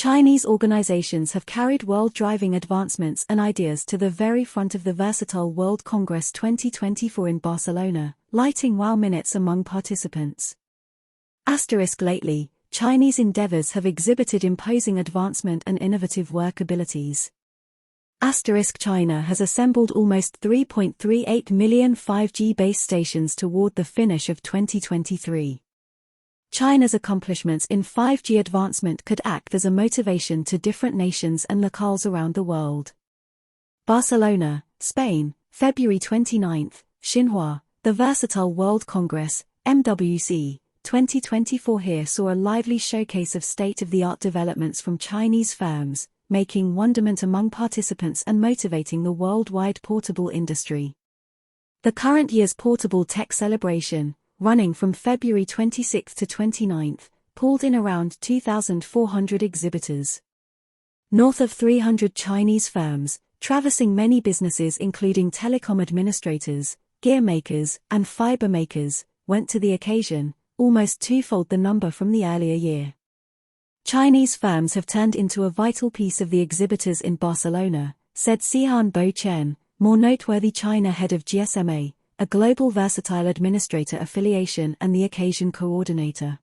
Chinese organizations have carried world-driving advancements and ideas to the very front of the versatile World Congress 2024 in Barcelona, lighting wow minutes among participants. Lately, Chinese endeavors have exhibited imposing advancement and innovative work abilities. China has assembled almost 3.38 million 5G base stations toward the finish of 2023. China's accomplishments in 5G advancement could act as a motivation to different nations and locales around the world. Barcelona, Spain, February 29, Xinhua, the Versatile World Congress, MWC, 2024 here saw a lively showcase of state-of-the-art developments from Chinese firms, making wonderment among participants and motivating the worldwide portable industry. The current year's Portable Tech Celebration, running from February 26 to 29, pulled in around 2,400 exhibitors. North of 300 Chinese firms, traversing many businesses including telecom administrators, gear makers, and fiber makers, went to the occasion, almost twofold the number from the earlier year. Chinese firms have turned into a vital piece of the exhibitors in Barcelona, said Sihan Bo Chen, more noteworthy China head of GSMA, a global versatile administrator affiliation and the occasion coordinator.